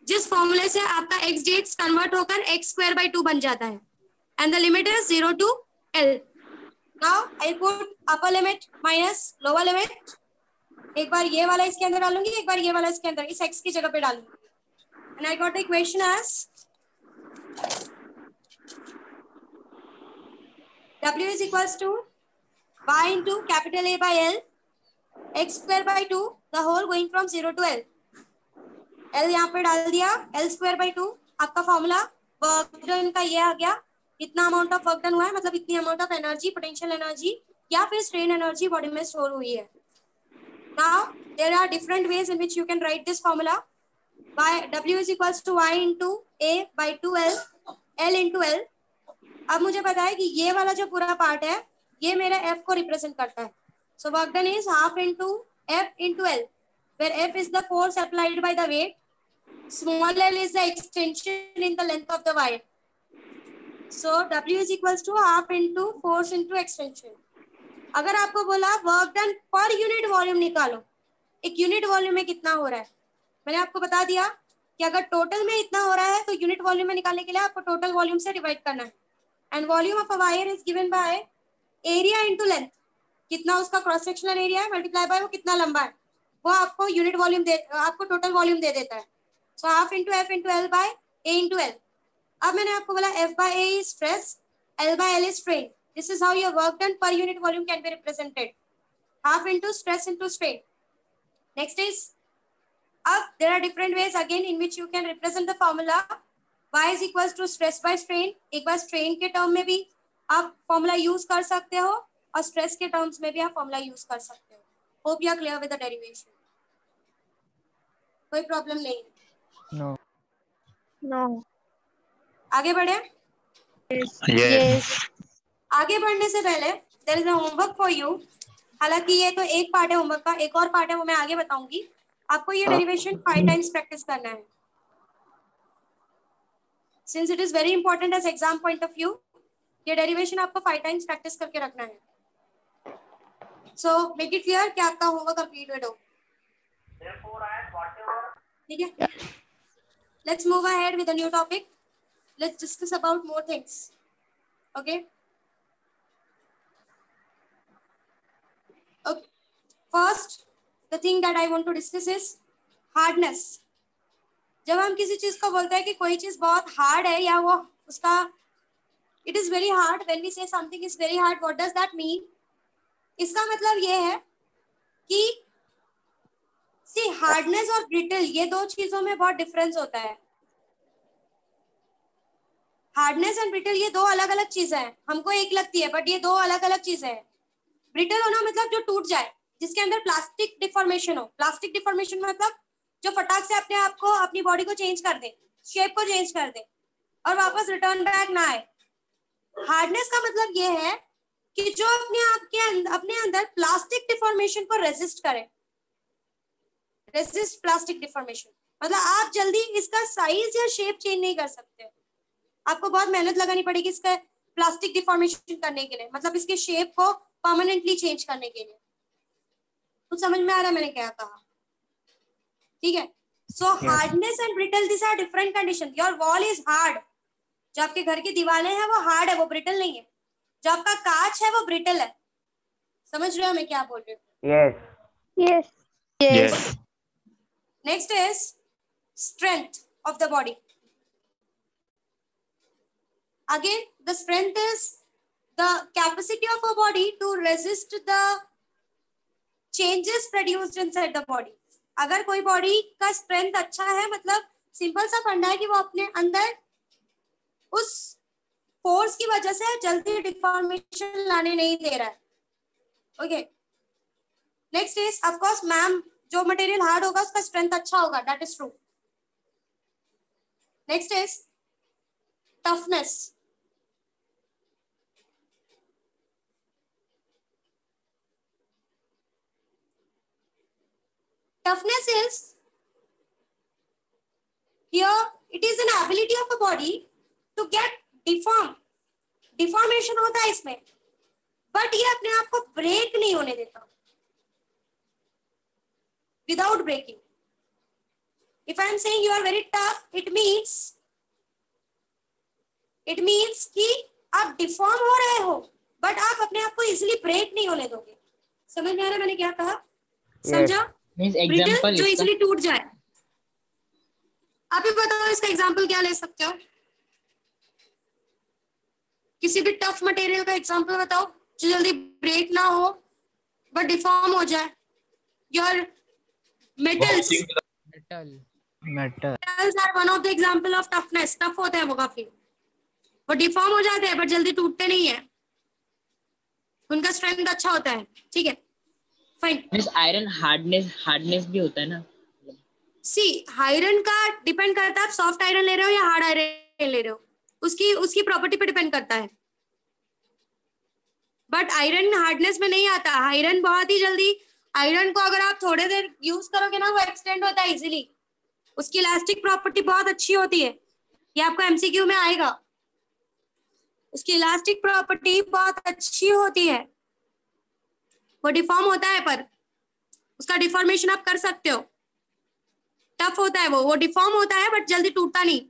S1: जिस फॉर्मूले से आपका x dx कन्वर्ट होकर x²/2 बन जाता है, and the limit is 0 to L. Now I put upper limit minus lower limit. एक बार ये वाला इसके अंदर डालूंगी, एक बार ये वाला इसके अंदर, इस x की जगह पे डालूंगी। And I got the equation as W is equals to y into capital A by L x²/2 the whole going from 0 to L. L यहाँ पे डाल दिया, L²/2 आपका फॉर्मूला वर्क डन का ये आ गया। इतना अमाउंट ऑफ वर्क डन हुआ है, मतलब इतनी amount of energy, potential energy या फिर स्ट्रेन एनर्जी बॉडी में स्टोर हुई है। Now there are different ways in which you can write this formula. W is equals to y into A by 2L L into L। अब मुझे पता है कि ये वाला जो पूरा पार्ट है ये मेरा F को रिप्रेजेंट करता है। सो work done is half into F into L, where F is the force applied by the weight, small l is the extension in the length of the wire. So W is equals to half into force into extension। अगर आपको बोला work done per unit volume निकालो, एक unit volume में कितना हो रहा है, मैंने आपको बता दिया कि अगर टोटल में इतना हो रहा है तो यूनिट वॉल्यूम में निकालने के लिए आपको टोटल वॉल्यूम से डिवाइड करना है। And volume of a wire is given by area into length, कितना उसका क्रॉस सेक्शनल एरिया है मल्टीप्लाई बाय वो कितना लंबा है, वो आपको यूनिट वॉल्यूम आपको टोटल वॉल्यूम दे देता है। So half into F into L by A into L। अब मैंने आपको बोला F by A is stress, L by L is strain. This is how your work done per unit volume can be represented. Half into stress into strain. Next is, there are different ways again in which you can represent the formula. Y is equals to stress by strain. एक बार strain के term में भी आप formula use कर सकते हो और stress के terms में भी आप formula use कर सकते हो। Hope you are clear with the derivation. कोई problem नहीं।
S4: No.
S2: No.
S1: आगे बढ़े।
S3: Yes.
S1: आगे बढ़ने से पहले there is a homework for you. हालांकि ये तो एक पार्ट है होमवर्क का, एक और पार्ट है वो मैं आगे बताऊंगी। आपको ये डेरिवेशन 5 टाइम्स प्रैक्टिस करना है, since it is very important as exam point of view. ये डेरिवेशन आपको 5 टाइम्स प्रैक्टिस करके रखना है। सो मेक इट क्लियर कि आपका होमवर्क कंप्लीटेड हो। ठीक है, let's move ahead with a new topic. Let's discuss about more things. Okay. Okay. First, the thing that I want to discuss is hardness. जब हम किसी चीज को बोलते हैं कि कोई चीज बहुत हार्ड है या वो उसका it is very hard, when we say something is very hard, what does that mean? इसका मतलब ये है कि see hardness और brittle ये दो चीजों में बहुत डिफरेंस होता है। हार्डनेस एंड ब्रिटल ये दो अलग अलग चीजें हैं, हमको एक लगती है बट ये दो अलग अलग चीजें हैं। ब्रिटल होना मतलब जो टूट जाए, जिसके अंदर प्लास्टिक डिफॉर्मेशन हो। प्लास्टिक डिफॉर्मेशन मतलब जो फटाक से अपने आप को, अपनी बॉडी को चेंज कर दे, शेप को चेंज कर दे और वापस रिटर्न बैक ना आए। हार्डनेस का मतलब ये है कि जो अपने अंदर प्लास्टिक डिफॉर्मेशन को रेजिस्ट करे। रेजिस्ट प्लास्टिक डिफॉर्मेशन मतलब आप जल्दी इसका साइज या शेप चेंज नहीं कर सकते, आपको बहुत मेहनत लगानी पड़ेगी इसका प्लास्टिक डिफॉर्मेशन करने के लिए, मतलब इसके शेप को परमानेंटली चेंज करने के लिए। कुछ समझ में आ रहा है मैंने क्या कहा? ठीक है। So hardness and brittle this are different condition. Your wall is hard, जो आपके घर की दीवारें हैं वो हार्ड है, वो ब्रिटल नहीं है। जो आपका कांच है वो ब्रिटल है। समझ रहे हो मैं क्या बोल रही हूँ?
S6: Yes.
S2: Yes.
S3: Yes.
S1: Next is strength of the body. Again, the strength is the capacity of a body to resist the changes produced inside the body. अगर कोई बॉडी का स्ट्रेंथ अच्छा है, मतलब सिंपल सा फंडा है कि वो अपने अंदर उस फोर्स की वजह से जल्दी डिफॉर्मेशन लाने नहीं दे रहा है. Okay, next is of course ma'am, जो मटेरियल हार्ड होगा उसका स्ट्रेंथ अच्छा होगा, that is true. Next is toughness. Toughness is here, it is an ability of a body to get deformed. Deformation होता है इसमें, but ये अपने आप को ब्रेक नहीं होने देता. Without breaking. If I am saying you are very tough, it means कि आप डिफॉर्म हो रहे हो, बट आप अपने आप को इजिली ब्रेक नहीं होने दोगे. समझ में आ रहा है मैंने क्या कहा? समझा?
S8: एग्जांपल
S1: जो इजिली टूट जाए. आप ही बताओ इसका एग्जांपल क्या ले सकते हो? किसी भी टफ मटेरियल का एग्जांपल बताओ जो जल्दी ब्रेक ना हो बट डिफॉर्म हो जाए. Your metals are one of the example of toughness. Tough होते हैं वो काफी, वो डिफॉर्म हो जाते हैं बट जल्दी टूटते नहीं है, उनका स्ट्रेंथ अच्छा होता है. ठीक है, फाइन.
S8: आयरन हार्डनेस भी होता है ना.
S1: सी आयरन का डिपेंड करता है आप सॉफ्ट आयरन ले रहे हो या हार्ड आयरन ले रहे हो, उसकी प्रॉपर्टी पे डिपेंड करता है. बट आयरन हार्डनेस में नहीं आता. आयरन बहुत ही जल्दी, आयरन को अगर आप थोड़े देर यूज करोगे ना वो एक्सटेंड होता है इजीली. उसकी इलास्टिक प्रॉपर्टी बहुत अच्छी होती है, ये आपको एमसीक्यू में आएगा. उसकी इलास्टिक प्रॉपर्टी बहुत अच्छी होती है. वो डिफॉर्म होता है पर उसका डिफॉर्मेशन आप कर सकते हो. टफ होता है वो डिफॉर्म होता है बट जल्दी टूटता नहीं.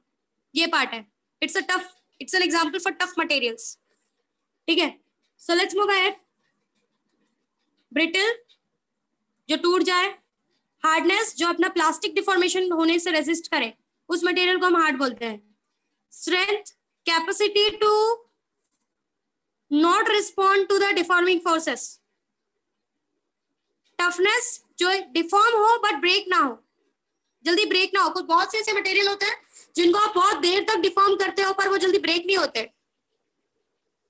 S1: ये पार्ट है. It's an example for tough materials. ठीक है, so let's move ahead. Brittle, जो टूट जाए. हार्डनेस, जो अपना प्लास्टिक डिफॉर्मेशन होने से रेजिस्ट करे, उस मटेरियल को हम हार्ड बोलते हैं. Strength, capacity to not respond to the deforming forces. Toughness, जो डिफॉर्म हो बट ब्रेक ना हो, जल्दी ब्रेक ना हो. कुछ बहुत से ऐसे मटेरियल होते हैं जिनको आप बहुत देर तक डिफॉर्म करते हो पर वो जल्दी ब्रेक नहीं होते.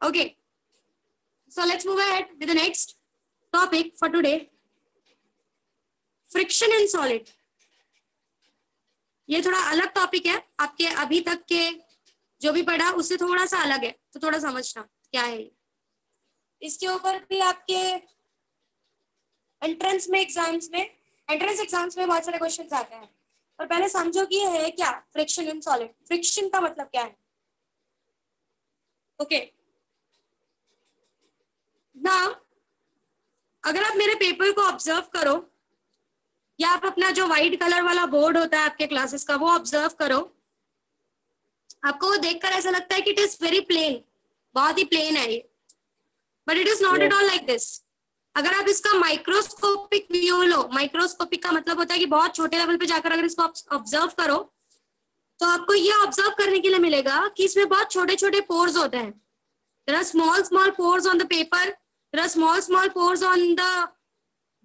S1: Okay, so let's move ahead with the next topic for today. Friction in solid. ये थोड़ा अलग टॉपिक है, आपके अभी तक के जो भी पढ़ा उससे थोड़ा सा अलग है, तो थोड़ा समझना क्या है. इसके ऊपर भी आपके एंट्रेंस एग्जाम्स में बहुत सारे क्वेश्चंस आते हैं. और पहले समझो कि ये है क्या फ्रिक्शन इन सॉलिड. फ्रिक्शन का मतलब क्या है? ओके, ना अगर आप मेरे पेपर को ऑब्जर्व करो या आप अपना जो व्हाइट कलर वाला बोर्ड होता है आपके क्लासेस का वो ऑब्जर्व करो, आपको वो देखकर ऐसा लगता है कि इट इज वेरी प्लेन, बहुत ही प्लेन है ये, but it is not at all like this. अगर आप इसका माइक्रोस्कोपिक व्यू लो, माइक्रोस्कोपिक का मतलब होता है कि बहुत छोटे लेवल पे जाकर अगर इसको ऑब्जर्व करो तो आपको ये ऑब्जर्व करने के लिए मिलेगा कि इसमें बहुत छोटे छोटे पोर्स होते हैं. There are small pores on the paper, there are small pores on the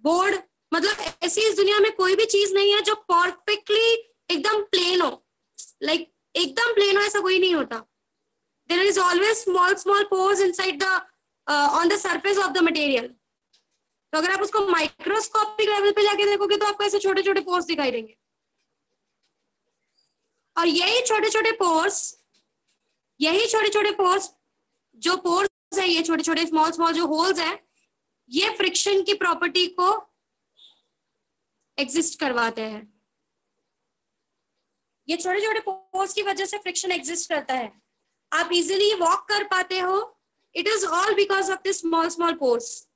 S1: board. मतलब ऐसी इस दुनिया में कोई भी चीज नहीं है जो परफेक्टली एकदम प्लेन हो, लाइक एकदम प्लेन हो, ऐसा कोई नहीं होता. There is always small pores inside the on the surface of the material. तो अगर आप उसको माइक्रोस्कोपिक लेवल पे जाके देखोगे तो आपको ऐसे छोटे छोटे पोर्स दिखाई देंगे. और यही छोटे छोटे पोर्स जो पोर्स है, ये छोटे छोटे स्मॉल जो होल्स हैं, ये फ्रिक्शन की प्रॉपर्टी को एग्जिस्ट करवाते हैं. ये छोटे छोटे पोर्स की वजह से फ्रिक्शन एग्जिस्ट करता है. आप इजीली वॉक कर पाते हो, it is all because of this small pores.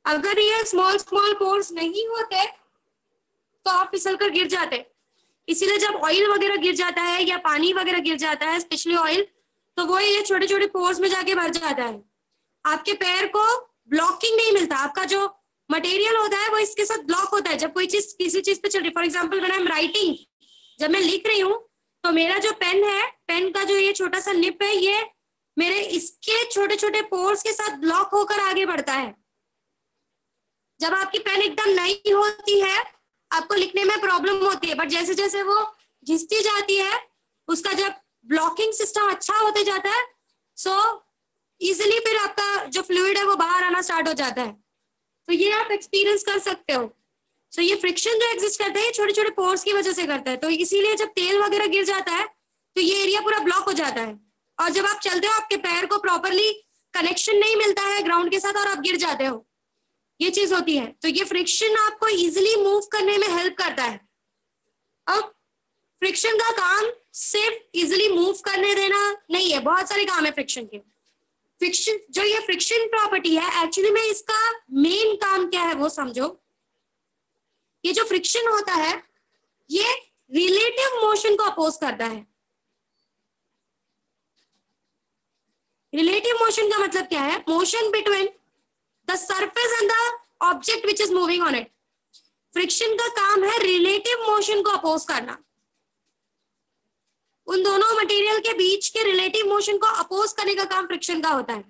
S1: अगर ये स्मॉल पोर्स नहीं होते तो आप फिसल कर गिर जाते. इसीलिए जब ऑयल वगैरह गिर जाता है या पानी वगैरह गिर जाता है, स्पेशली ऑयल, तो वो ये छोटे छोटे पोर्स में जाके भर जाता है. आपके पैर को ब्लॉकिंग नहीं मिलता, आपका जो मटेरियल होता है वो इसके साथ ब्लॉक होता है जब कोई चीज किसी चीज पे चल रही। For example when I am writing, जब मैं लिख रही हूँ तो मेरा जो पेन है, पेन का जो ये छोटा सा निप है, ये मेरे इसके छोटे छोटे पोर्स के साथ ब्लॉक होकर आगे बढ़ता है। जब आपकी पेन एकदम नई होती है आपको लिखने में प्रॉब्लम होती है, बट जैसे जैसे वो घिसती जाती है उसका जब ब्लॉकिंग सिस्टम अच्छा होते जाता है, सो इजिली फिर आपका जो फ्लूइड है वो बाहर आना स्टार्ट हो जाता है। तो ये आप एक्सपीरियंस कर सकते हो। सो ये फ्रिक्शन जो एग्जिस्ट करता है ये छोटे छोटे पोर्स की वजह से करता है। तो इसीलिए जब तेल वगैरह गिर जाता है तो ये एरिया पूरा ब्लॉक हो जाता है, और जब आप चलते हो आपके पैर को प्रॉपरली कनेक्शन नहीं मिलता है ग्राउंड के साथ और आप गिर जाते हो, ये चीज होती है। तो ये फ्रिक्शन आपको इजिली मूव करने में हेल्प करता है। अब फ्रिक्शन का काम सिर्फ इजिली मूव करने देना नहीं है, बहुत सारे काम है फ्रिक्शन के। फ्रिक्शन जो ये फ्रिक्शन प्रॉपर्टी है एक्चुअली में इसका मेन काम क्या है वो समझो। ये जो फ्रिक्शन होता है ये रिलेटिव मोशन को अपोज करता है। रिलेटिव मोशन का मतलब क्या है? Motion between the surface and the object which is moving on it. Friction का काम है रिलेटिव मोशन को अपोज करना। उन दोनों मटेरियल के बीच के रिलेटिव मोशन को अपोज करने का काम फ्रिक्शन का होता है।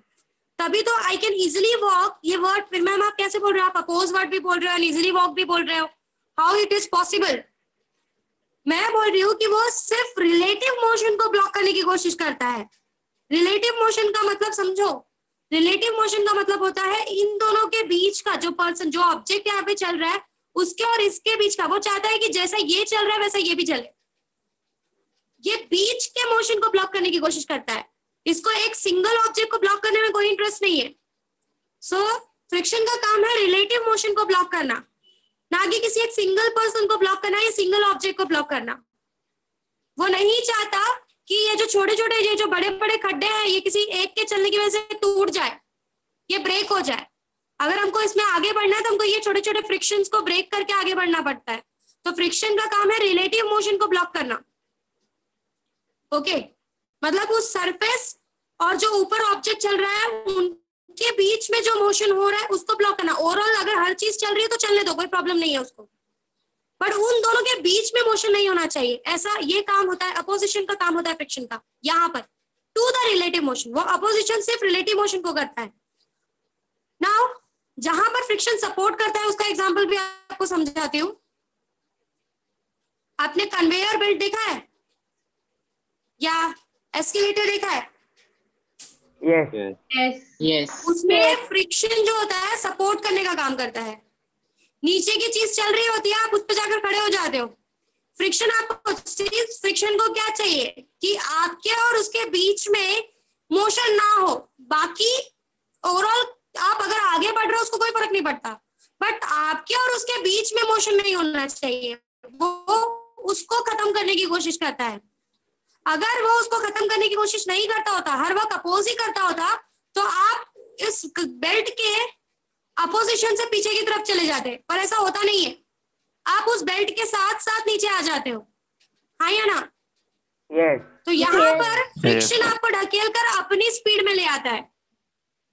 S1: तभी तो आई कैन इजिली वॉक, ये वर्ड फिर मैम आप कैसे बोल रहे हो, आप अपोज वर्ड भी बोल रहे हो, इजिली वॉक भी बोल रहे हो, हाउ इट इज पॉसिबल? मैं बोल रही हूँ कि वो सिर्फ रिलेटिव मोशन को ब्लॉक करने की कोशिश करता है। रिलेटिव मोशन का मतलब समझो, रिलेटिव मोशन का मतलब होता है इन दोनों के बीच का जो पर्सन, जो ऑब्जेक्ट यहाँ पे चल रहा है उसके और इसके बीच का। वो चाहता है कि जैसा ये चल रहा है वैसा ये भी चले। ये बीच के मोशन को ब्लॉक करने की कोशिश करता है। इसको एक सिंगल ऑब्जेक्ट को ब्लॉक करने में कोई इंटरेस्ट नहीं है। सो फ्रिक्शन का काम है रिलेटिव मोशन को ब्लॉक करना, ना कि किसी एक सिंगल पर्सन को ब्लॉक करना या सिंगल ऑब्जेक्ट को ब्लॉक करना। वो नहीं चाहता कि ये जो छोटे छोटे, ये जो बड़े बड़े खड्डे हैं ये किसी एक के चलने की वजह से टूट जाए, ये ब्रेक हो जाए। अगर हमको इसमें आगे बढ़ना है तो हमको ये छोटे छोटे फ्रिक्शंस को ब्रेक करके आगे बढ़ना पड़ता है। तो फ्रिक्शन का काम है रिलेटिव मोशन को ब्लॉक करना। ओके मतलब उस सरफेस और जो ऊपर ऑब्जेक्ट चल रहा है उनके बीच में जो मोशन हो रहा है उसको ब्लॉक करना। ओवरऑल अगर हर चीज चल रही है तो चलने दो, कोई प्रॉब्लम नहीं है उसको, बट उन दोनों के बीच में मोशन नहीं होना चाहिए। ऐसा ये काम होता है, अपोजिशन का काम होता है फ्रिक्शन का यहाँ पर टू द रिलेटिव मोशन। वो अपोजिशन सिर्फ रिलेटिव मोशन को करता है। नाउ जहां पर फ्रिक्शन सपोर्ट करता है उसका एग्जांपल भी आपको समझाती हूँ। आपने कन्वेयर बेल्ट देखा है या एस्केलेटर देखा है?
S8: यस।
S1: उसमें फ्रिक्शन जो होता है सपोर्ट करने का काम करता है। नीचे की चीज चल रही होती है, आप उस पर जाकर खड़े हो जाते हो। फ्रिक्शन आपको, फ्रिक्शन को क्या चाहिए कि आपके और उसके बीच में मोशन ना हो। बाकी ओवरऑल आप अगर आगे बढ़ रहे हो उसको कोई फर्क नहीं पड़ता, बट आपके और उसके बीच में मोशन नहीं होना चाहिए। वो उसको खत्म करने की कोशिश करता है। अगर वो उसको खत्म करने की कोशिश नहीं करता होता, हर वक्त अपोज ही करता होता, तो आप इस बेल्ट के अपोजिशन से पीछे की तरफ चले जाते, पर ऐसा होता नहीं है। आप उस बेल्ट के साथ साथ नीचे आ जाते हो, हाँ या ना?
S6: Yes.
S1: तो यहाँ पर फ्रिक्शन आपको ढकेल कर अपनी स्पीड में ले आता है।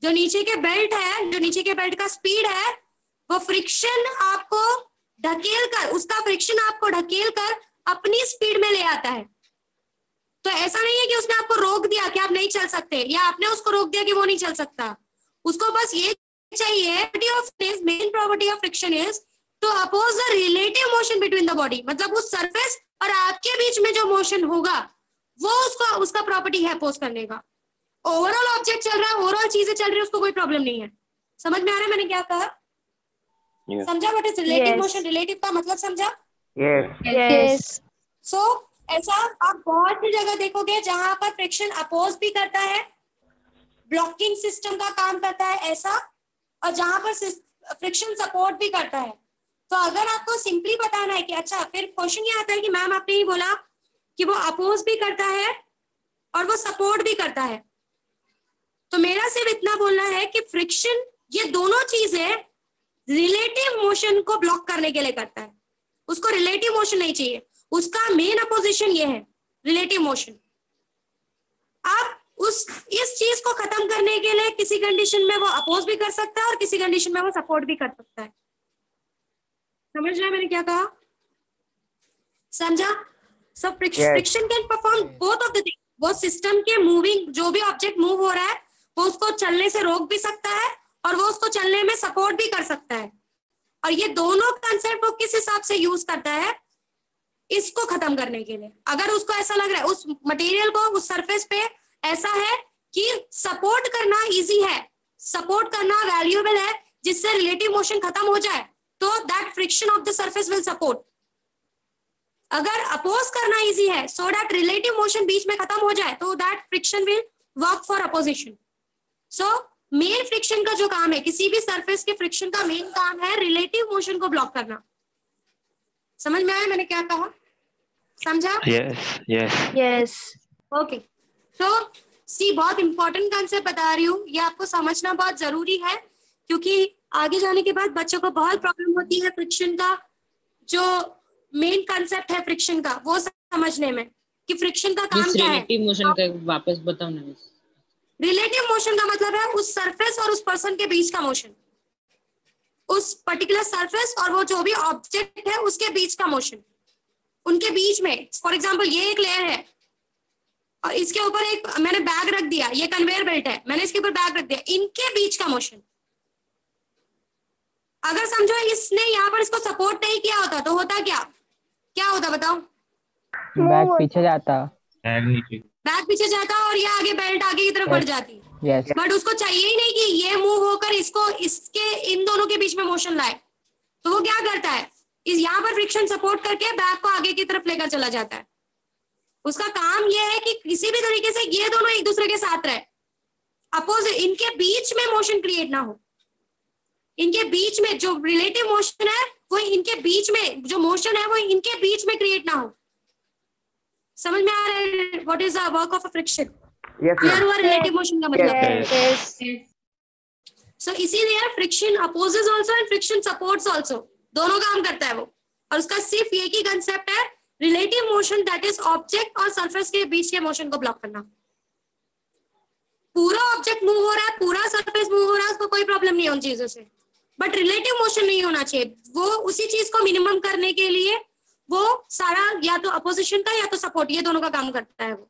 S1: जो नीचे के बेल्ट है, जो नीचे के बेल्ट का स्पीड है, वो फ्रिक्शन आपको ढकेल कर, उसका फ्रिक्शन आपको ढकेल कर अपनी स्पीड में ले आता है। तो ऐसा नहीं है कि उसने आपको रोक दिया कि आप नहीं चल सकते, या आपने उसको रोक दिया कि वो नहीं चल सकता। उसको बस ये चाहिए, main property of friction is to oppose the relative motion between the body. मतलब उस सरफेस और आपके बीच में जो मोशन होगा वो उसका प्रॉपर्टी है अपोज करने का। ओवरऑल ऑब्जेक्ट चल रहा है, ओवरऑल चीजें चल रही है, उसको कोई प्रॉब्लम नहीं है। समझ में आ रहा है मैंने क्या कहा? समझा what is relative motion? Relative का मतलब समझा?
S2: Yes.
S1: सो ऐसा आप बहुत सी जगह देखोगे जहां पर फ्रिक्शन अपोज भी करता है, ब्लॉकिंग सिस्टम का काम करता है ऐसा, और जहां पर फ्रिक्शन सपोर्ट भी करता है। तो अगर आपको सिंपली बताना है कि अच्छा, फिर क्वेश्चन ये आता है कि मैम आपने ही बोला कि वो अपोज भी करता है और वो सपोर्ट भी करता है, तो मेरा सिर्फ इतना बोलना है कि फ्रिक्शन ये दोनों चीजें रिलेटिव मोशन को ब्लॉक करने के लिए करता है। उसको रिलेटिव मोशन नहीं चाहिए, उसका मेन अपोजिशन ये है रिलेटिव मोशन। आप इस चीज को खत्म करने करने के लिए किसी कंडीशन में वो अपोज भी कर सकता है और किसी कंडीशन में वो सपोर्ट भी कर सकता है। समझ रहे मैंने क्या कहा? समझा? So friction can perform both of the thing. वो सिस्टम के मूविंग, जो भी ऑब्जेक्ट मूव हो रहा है वो उसको चलने से रोक भी सकता है और वो उसको चलने में सपोर्ट भी कर सकता है। और ये दोनों कंसेप्ट वो किस हिसाब से यूज करता है? इसको खत्म करने के लिए। अगर उसको ऐसा लग रहा है उस मटेरियल को, उस सरफेस पे ऐसा है कि सपोर्ट करना इजी है, सपोर्ट करना वैल्यूएबल है, जिससे रिलेटिव मोशन खत्म हो जाए, तो that friction of the surface will support. अगर अपोज करना इजी है सो दैट रिलेटिव मोशन बीच में खत्म हो जाए, तो that friction will work for opposition. So main friction का जो काम है, किसी भी सरफेस के फ्रिक्शन का मेन काम है रिलेटिव मोशन को ब्लॉक करना। समझ में आया मैंने क्या कहा? समझा?
S3: Yes.
S1: ओके। तो सी, बहुत इंपॉर्टेंट कंसेप्ट बता रही हूँ, ये आपको समझना बहुत जरूरी है, क्योंकि आगे जाने के बाद बच्चों को बहुत प्रॉब्लम होती है फ्रिक्शन का जो मेन कंसेप्ट है फ्रिक्शन का वो समझने में, कि फ्रिक्शन का काम क्या है।
S8: रिलेटिव मोशन का वापस बताओ ना।
S1: रिलेटिव मोशन का मतलब है उस सरफेस और उस पर्सन के बीच का मोशन, उस पर्टिकुलर सरफेस और वो जो भी ऑब्जेक्ट है उसके बीच का मोशन, उनके बीच में। फॉर एग्जांपल ये एक लेयर है और इसके ऊपर एक मैंने बैग रख दिया, ये कन्वेयर बेल्ट है, मैंने इसके ऊपर बैग रख दिया, इनके बीच का मोशन। अगर समझो इसने यहाँ पर इसको सपोर्ट नहीं किया होता तो होता क्या होता बताओ?
S4: बैग पीछे जाता,
S1: बैग पीछे जाता और ये आगे बेल्ट आगे की तरफ बढ़ जाती।
S4: यस।
S1: बट उसको चाहिए ही नहीं कि ये मूव होकर इसको इसके इन दोनों के बीच में मोशन लाए, तो वो क्या करता है, इस यहाँ पर फ्रिक्शन सपोर्ट करके बैग को आगे की तरफ लेकर चला जाता है। उसका काम ये है कि किसी भी तरीके से ये दोनों एक दूसरे के साथ रहे, अपोजिट, इनके बीच में मोशन क्रिएट ना हो, इनके बीच में जो रिलेटिव मोशन है वो इनके बीच में, जो मोशन है वो इनके बीच में क्रिएट ना हो। समझ में आ रहा है what is the work of a friction? Clear हुआ रिलेटिव मोशन का मतलब?
S3: Yes.
S1: सो इसीलिए friction opposes also and friction supports also, दोनों काम करता है वो। और उसका सिर्फ एक ही कंसेप्ट है, relative motion, that is object और सरफेस के बीच के मोशन को ब्लॉक करना। पूरा ऑब्जेक्ट मूव हो रहा है, पूरा सरफेस मूव हो रहा है, उसको कोई प्रॉब्लम नहीं है उन चीजों से, बट रिलेटिव मोशन नहीं होना चाहिए। वो उसी चीज को मिनिमम करने के लिए वो सारा या तो अपोजिशन का या तो सपोर्ट, ये दोनों का काम करता है वो।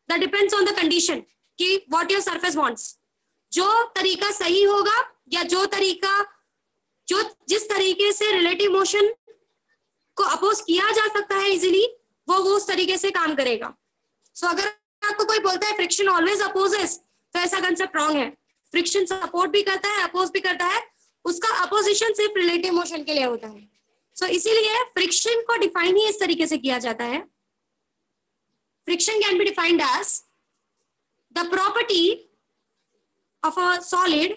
S1: That depends on the condition कि व्हाट योर सरफेस वांट्स। जो तरीका सही होगा या जो जिस तरीके से रिलेटिव मोशन को अपोज किया जा सकता है इजीली, वो उस तरीके से काम करेगा। सो अगर आपको कोई बोलता है फ्रिक्शन ऑलवेज अपोजेस, तो ऐसा कंसेप्ट रॉन्ग है। फ्रिक्शन सपोर्ट भी करता है, अपोज भी करता है, उसका अपोजिशन सिर्फ रिलेटिव मोशन के लिए होता है। सो इसीलिए फ्रिक्शन को डिफाइन ही इस तरीके से किया जाता है। Friction can be defined as the property of a solid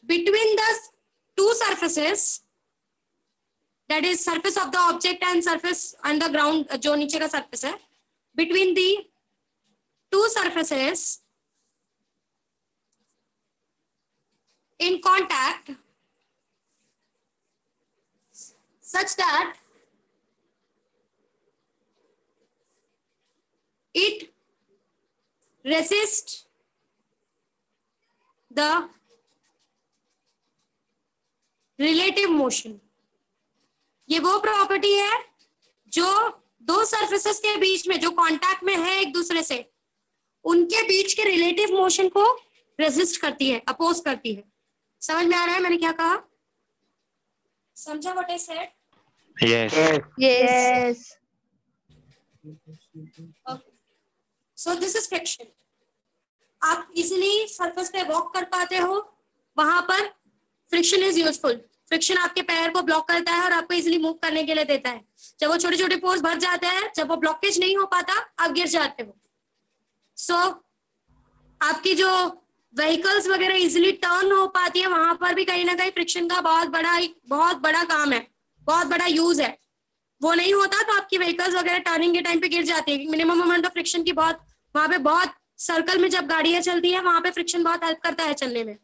S1: between the two surfaces, that is surface of the object and surface and the ground, जो नीचे का surface है, between the two surfaces in contact such that it resists the relative motion। ये वो property है जो दो surfaces के बीच में, जो कांटेक्ट में है एक दूसरे से, उनके बीच के रिलेटिव मोशन को रेजिस्ट करती है, अपोज करती है। समझ में आ रहा है मैंने क्या कहा? समझा what I said?
S3: Yes.
S1: So this is friction. आप इजीली सरफेस पे वॉक कर पाते हो, वहां पर फ्रिक्शन इज यूजफुल। फ्रिक्शन आपके पैर को ब्लॉक करता है और आपको इजीली मूव करने के लिए देता है। जब वो छोटे छोटे पोर्स भर जाते हैं, जब वो ब्लॉकेज नहीं हो पाता, आप गिर जाते हो। सो आपकी जो व्हीकल्स वगैरह इजीली टर्न हो पाती है, वहां पर भी कहीं ना कहीं फ्रिक्शन का बहुत बड़ा काम है, बहुत बड़ा यूज है। वो नहीं होता तो आपकी व्हीकल्स वगैरह टर्निंग के टाइम पे गिर जाती है। मिनिमम मोमेंट ऑफ फ्रिक्शन की बहुत, वहां पे बहुत सर्कल में जब गाड़ियां चलती है वहां पे फ्रिक्शन बहुत हेल्प करता है चलने में।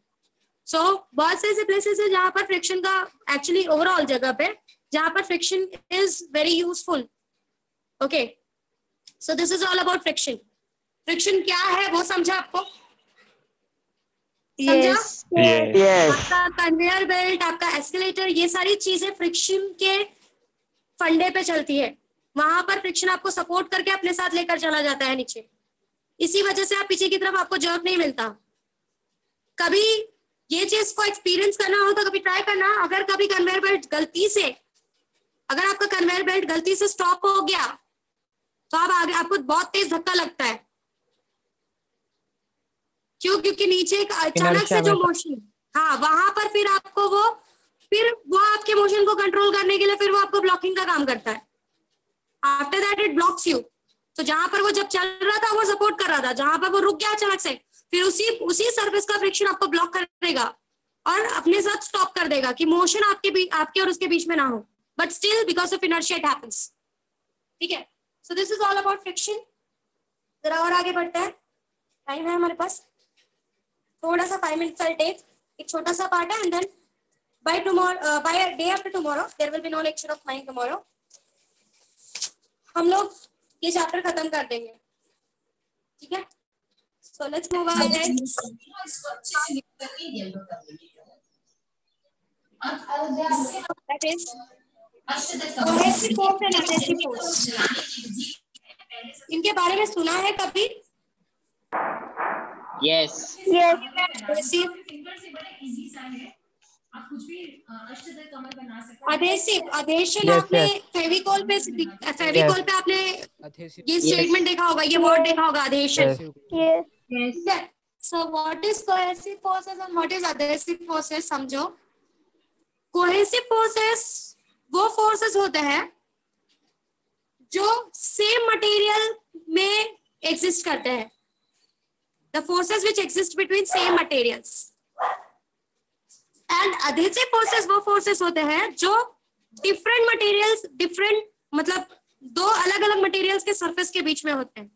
S1: सो बहुत से ऐसे प्लेसेस है जहां पर फ्रिक्शन का एक्चुअली ओवरऑल जगह पे जहां पर friction is very useful okay, so this is all about friction. Friction क्या है वो समझा आपको? समझा?
S6: Yes.
S1: आपका कन्वेयर बेल्ट, आपका एस्केलेटर, ये सारी चीजें फ्रिक्शन के फंडे पे चलती है। वहां पर फ्रिक्शन आपको सपोर्ट करके अपने साथ लेकर चला जाता है नीचे। इसी वजह से आप पीछे की तरफ आपको जर्क नहीं मिलता। कभी ये चीज को एक्सपीरियंस करना हो तो कभी ट्राई करना। अगर कभी कन्वेयर बेल्ट गलती से, अगर आपका कन्वेयर बेल्ट गलती से स्टॉप हो गया तो आप आगे, आपको बहुत तेज धक्का लगता है। क्यों? क्योंकि नीचे एक अचानक से जो मोशन, हाँ, वहां पर फिर आपको वो आपके मोशन को कंट्रोल करने के लिए फिर वो आपको ब्लॉकिंग का काम करता है। After that it blocks you. तो जहां पर वो जब चल रहा था वो सपोर्ट कर रहा था, जहां पर वो रुक गया अचानक से, फिर उसी सर्फेस का फ्रिक्शन आपको ब्लॉक करेगा और अपने साथ स्टॉप कर देगा कि मोशन आपके और उसके बीच में ना हो। But still because of inertia it happens. ठीक है, so this is all about friction. जरा और आगे बढ़ते हैं, टाइम है हमारे पास थोड़ा सा, 5 मिनट्स आई टेक। एक छोटा सा पार्ट है and then by tomorrow, by day after tomorrow there will be no lecture of mine tomorrow. हम लोग ये चैप्टर खत्म कर देंगे। ठीक है, so let's move on then. That is cohesive force and adhesive force. इनके बारे में सुना है कभी?
S8: Yes.
S1: अधेसिव, अधेशन आपने फेविकोल पे आपने ये स्टेटमेंट देखा होगा, ये वर्ड देखा होगा, adhesion. So what is cohesive forces and what is adhesive forces समझो। कोहेसिव फोर्सेस वो फोर्सेस होते हैं जो सेम मटेरियल में एग्जिस्ट करते हैं। The forces which exist between same materials. And adhesive forces वो forces होते हैं जो different materials, मतलब दो अलग अलग materials के surface के बीच में होते हैं।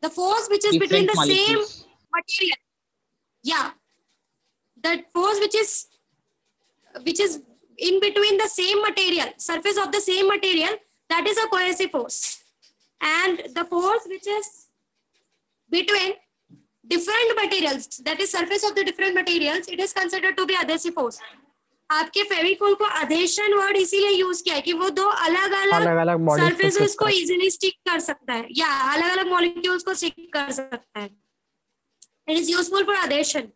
S1: The force which is between the same material, yeah, the force which is in between the same material, surface of the same material, that is a cohesive force. And the force which is between different materials, that is surface of the different materials, it is considered to be adhesive force. आपके फेविकोल को adhesion word इसीलिए use किया है कि वो दो अलग अलग surfaces को easily stick कर सकता है, या अलग अलग molecules को stick कर सकता है। It is useful for adhesion.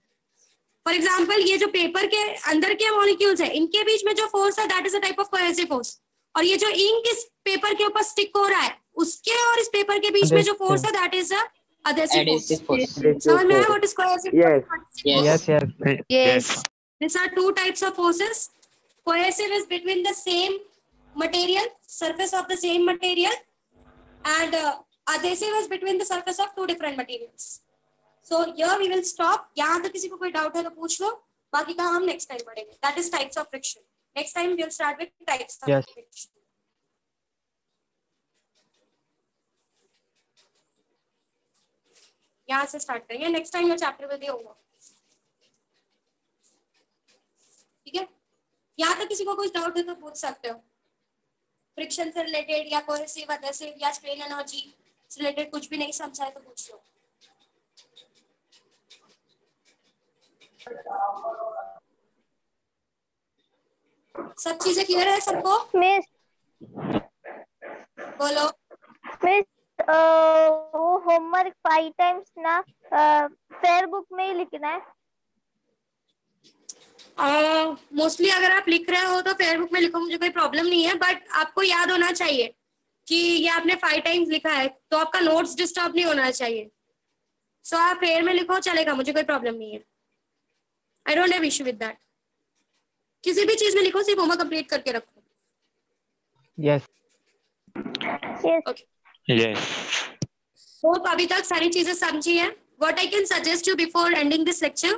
S1: For example, ये जो पेपर के अंदर के molecules है, इनके बीच में जो force है, that is a type of cohesive force. और ये जो ink इस पेपर के ऊपर stick हो रहा है, उसके और इस पेपर के बीच में जो force है, that is a adhesive force. समझ में आया what is cohesive force?
S4: Yes.
S1: These are two types of forces. Cohesive is between the same material, surface of the same material, and adhesive is between the surface of two different materials. So here we will stop. यहाँ तक किसी को कोई doubt है तो पूछ लो, बाकी का हम next time पढ़ेंगे. That is types of friction. Next time we will start with types of friction. यहाँ से स्टार्ट करेंगे. Next time your chapter will be over. ठीक है, यहाँ तक किसी को कुछ डाउट है तो पूछ सकते हो. फ्रिक्शन से रिलेटेड या कोहेसिव, एडहेसिव या स्ट्रेन एनर्जी से रिलेटेड कुछ भी नहीं समझा है तो पूछ लो. सब चीजें क्लियर है सबको?
S2: मिस
S1: बोलो.
S2: मिस वो होमवर्क 5 टाइम्स ना फेयर बुक में ही लिखना है.
S1: मोस्टली अगर आप लिख रहे हो तो फेयर बुक में लिखो, मुझे कोई प्रॉब्लम नहीं है, बट आपको याद होना चाहिए कि ये आपने 5 टाइम्स लिखा है तो आपका नोट्स डिस्टर्ब नहीं होना चाहिए. सो आप फेयर में लिखो, चलेगा, मुझे कोई प्रॉब्लम नहीं है. I don't have issue with that. किसी भी चीज में लिखो, सिर्फ होमवर्क कंप्लीट करके रखो.
S4: Yes.
S3: Yes.
S1: तो अभी तक सारी चीजें समझी है. What I can suggest you before ending this lecture,